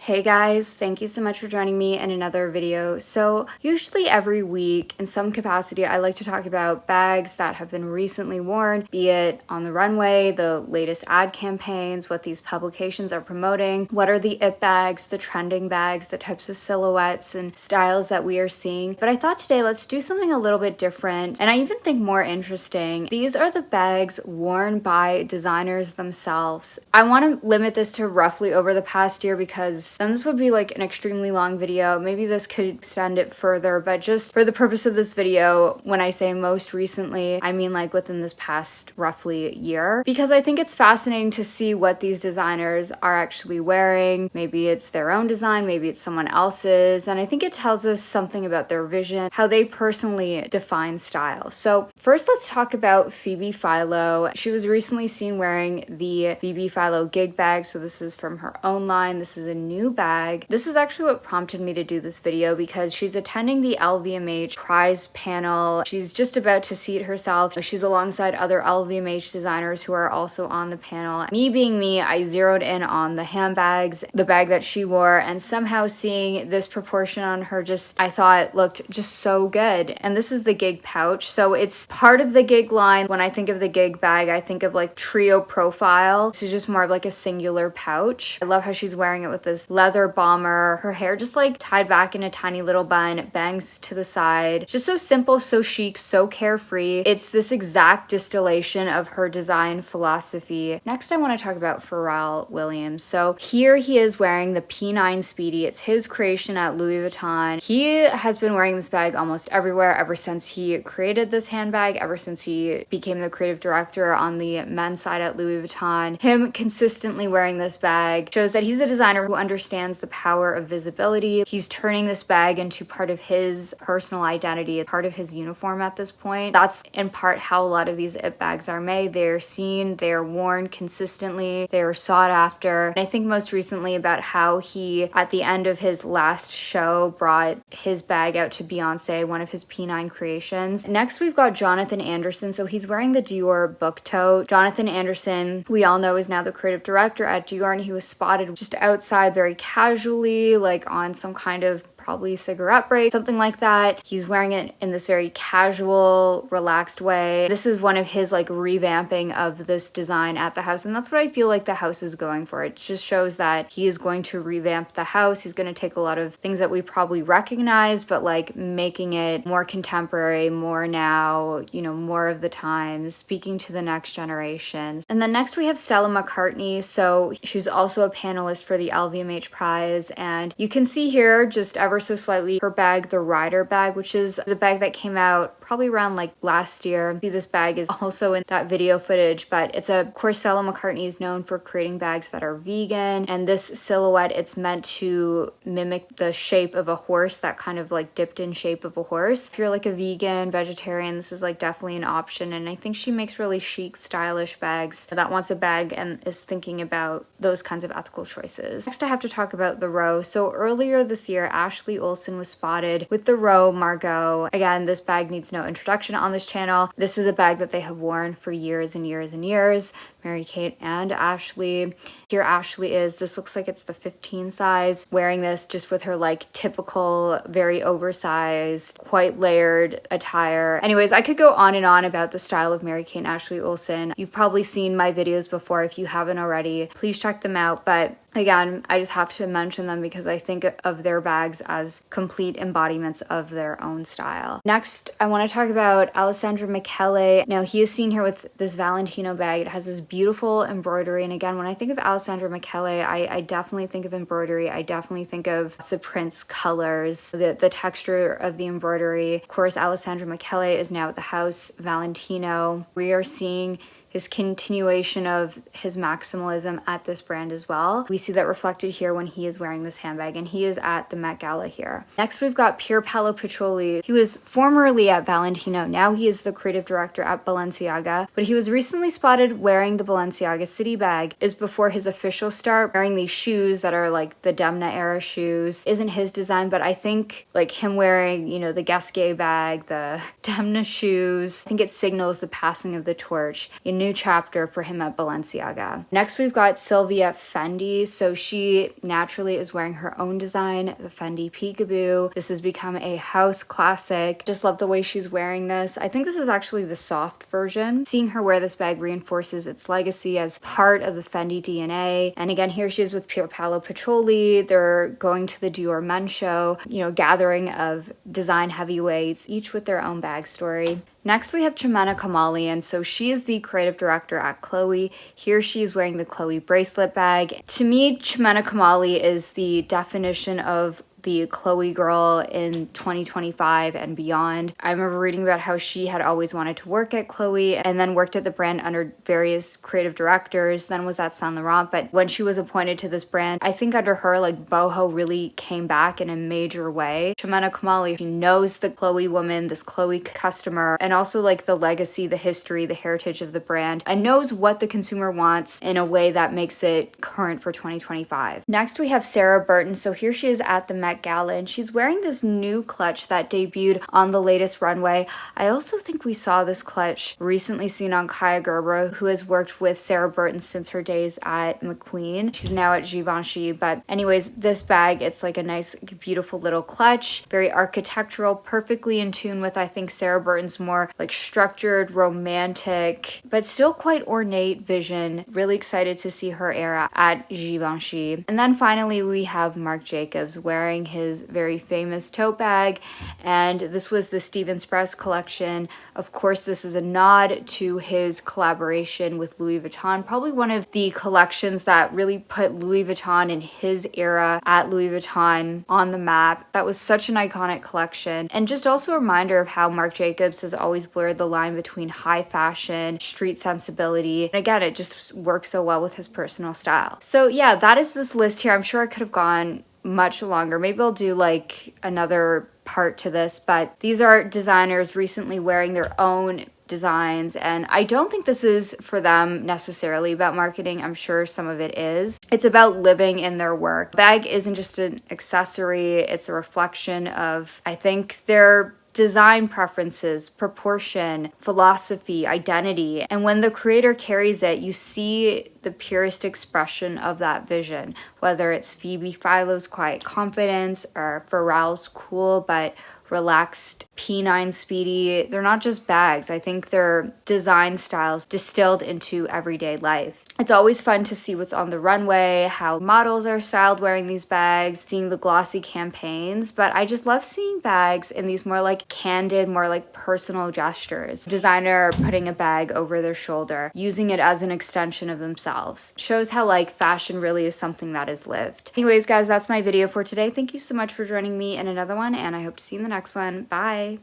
Hey guys, thank you so much for joining me in another video. So usually every week in some capacity I like to talk about bags that have been recently worn, be it on the runway, the latest ad campaigns, what these publications are promoting, what are the it bags, the trending bags, the types of silhouettes and styles that we are seeing. But I thought today let's do something a little bit different and I even think more interesting. These are the bags worn by designers themselves. I want to limit this to roughly over the past year because then this would be like an extremely long video. Maybe this could extend it further, but just for the purpose of this video, when I say most recently, I mean like within this past roughly year, because I think it's fascinating to see what these designers are actually wearing. Maybe it's their own design, maybe it's someone else's, and I think it tells us something about their vision, how they personally define style. So first let's talk about Phoebe Philo. She was recently seen wearing the Phoebe Philo gig bag, so this is from her own line. This is a new bag. This is actually what prompted me to do this video because she's attending the LVMH prize panel. She's just about to seat herself. She's alongside other LVMH designers who are also on the panel. Me being me, I zeroed in on the handbags, the bag that she wore, and somehow seeing this proportion on her I thought looked just so good. And this is the gig pouch. So it's part of the gig line. When I think of the gig bag, I think of like trio profile. This is just more of like a singular pouch. I love how she's wearing it with this leather bomber, her hair just like tied back in a tiny little bun, bangs to the side. Just so simple, so chic, so carefree. It's this exact distillation of her design philosophy. Next, I want to talk about Pharrell Williams. So here he is wearing the P9 Speedy. It's his creation at Louis Vuitton. He has been wearing this bag almost everywhere ever since he created this handbag, ever since he became the creative director on the men's side at Louis Vuitton. Him consistently wearing this bag shows that he's a designer who understands the power of visibility. He's turning this bag into part of his personal identity. It's part of his uniform at this point. That's in part how a lot of these it bags are made. They're seen, they're worn consistently, they're sought after. And I think most recently about how he, at the end of his last show, brought his bag out to Beyonce, one of his P9 creations. Next, we've got Jonathan Anderson. So he's wearing the Dior book tote. Jonathan Anderson, we all know, is now the creative director at Dior, and he was spotted just outside very casually, like on some kind of probably cigarette break, something like that. He's wearing it in this very casual, relaxed way. This is one of his like revamping of this design at the house, and that's what I feel like the house is going for. It just shows that he is going to revamp the house. He's going to take a lot of things that we probably recognize, but like making it more contemporary, more now, you know, more of the times, speaking to the next generations. And then next we have Stella McCartney. So she's also a panelist for the LVMH prize, and you can see here just ever so slightly her bag, the Rider bag, which is a bag that came out probably around like last year. See, this bag is also in that video footage, but it's of course Stella McCartney is known for creating bags that are vegan, and this silhouette, it's meant to mimic the shape of a horse, that kind of like dipped in shape of a horse. If you're like a vegan, vegetarian, this is like definitely an option, and I think she makes really chic, stylish bags that wants a bag and is thinking about those kinds of ethical choices. Next, I have to talk about the Row. So earlier this year, Ashley Olsen was spotted with the Row Margo. Again, this bag needs no introduction on this channel. This is a bag that they have worn for years and years and years. Mary-Kate and Ashley. Here Ashley is. This looks like it's the 15 size. Wearing this just with her like typical, very oversized, quite layered attire. Anyways, I could go on and on about the style of Mary-Kate and Ashley Olsen. You've probably seen my videos before. If you haven't already, please check them out. But again, I just have to mention them because I think of their bags as complete embodiments of their own style. Next, I want to talk about Alessandro Michele. Now, he is seen here with this Valentino bag. It has this beautiful embroidery. And again, when I think of Alessandro Michele, I definitely think of embroidery. I definitely think of the prints, colors, the texture of the embroidery. Of course, Alessandro Michele is now at the house Valentino. We are seeing his continuation of his maximalism at this brand as well. We see that reflected here when he is wearing this handbag, and he is at the Met Gala here. Next, we've got Pierpaolo Piccioli. He was formerly at Valentino. Now he is the creative director at Balenciaga, but he was recently spotted wearing the Balenciaga City bag. Is before his official start. Wearing these shoes that are like the Demna era shoes isn't his design, but I think like him wearing, you know, the Gasquet bag, the Demna shoes, I think it signals the passing of the torch. In New new chapter for him at Balenciaga. Next, we've got Silvia Fendi. So she naturally is wearing her own design, the Fendi Peekaboo. This has become a house classic. Just love the way she's wearing this. I think this is actually the soft version. Seeing her wear this bag reinforces its legacy as part of the Fendi DNA. And again, here she is with Pierpaolo Piccioli. They're going to the Dior Men Show, you know, gathering of design heavyweights, each with their own bag story. Next, we have Chemena Kamali, and so she is the creative director at Chloe. Here she's wearing the Chloe bracelet bag. To me, Chemena Kamali is the definition of the Chloe girl in 2025 and beyond. I remember reading about how she had always wanted to work at Chloe and then worked at the brand under various creative directors, then was at Saint Laurent. But when she was appointed to this brand, I think under her, like, boho really came back in a major way. Chemena Kamali, she knows the Chloe woman, this Chloe customer, and also like the legacy, the history, the heritage of the brand, and knows what the consumer wants in a way that makes it current for 2025. Next, we have Sarah Burton. So here she is at the Met Gala, and she's wearing this new clutch that debuted on the latest runway. I also think we saw this clutch recently seen on Kaya Gerber, who has worked with Sarah Burton since her days at McQueen. She's now at Givenchy, but anyways, this bag, it's like a nice, beautiful little clutch, very architectural, perfectly in tune with, I think, Sarah Burton's more like structured, romantic, but still quite ornate vision. Really excited to see her era at Givenchy. And then finally, we have Marc Jacobs wearing his very famous tote bag, and this was the Steven Spress collection. Of course, this is a nod to his collaboration with Louis Vuitton, probably one of the collections that really put Louis Vuitton in his era at Louis Vuitton on the map. That was such an iconic collection, and just also a reminder of how Marc Jacobs has always blurred the line between high fashion, street sensibility, and again, it just works so well with his personal style. So yeah, that is this list here. I'm sure I could have gone much longer. Maybe I'll do like another part to this, but these are designers recently wearing their own designs, and I don't think this is for them necessarily about marketing. I'm sure some of it is. It's about living in their work. The bag isn't just an accessory, it's a reflection of, I think, their design preferences, proportion, philosophy, identity. And when the creator carries it, you see the purest expression of that vision, whether it's Phoebe Philo's quiet confidence or Pharrell's cool but relaxed P9 Speedy. They're not just bags. I think they're design styles distilled into everyday life. It's always fun to see what's on the runway, how models are styled wearing these bags, seeing the glossy campaigns, but I just love seeing bags in these more like candid, more like personal gestures. Designer putting a bag over their shoulder, using it as an extension of themselves. Shows how like fashion really is something that is lived. Anyways, guys, that's my video for today. Thank you so much for joining me in another one, and I hope to see you in the next one. Bye!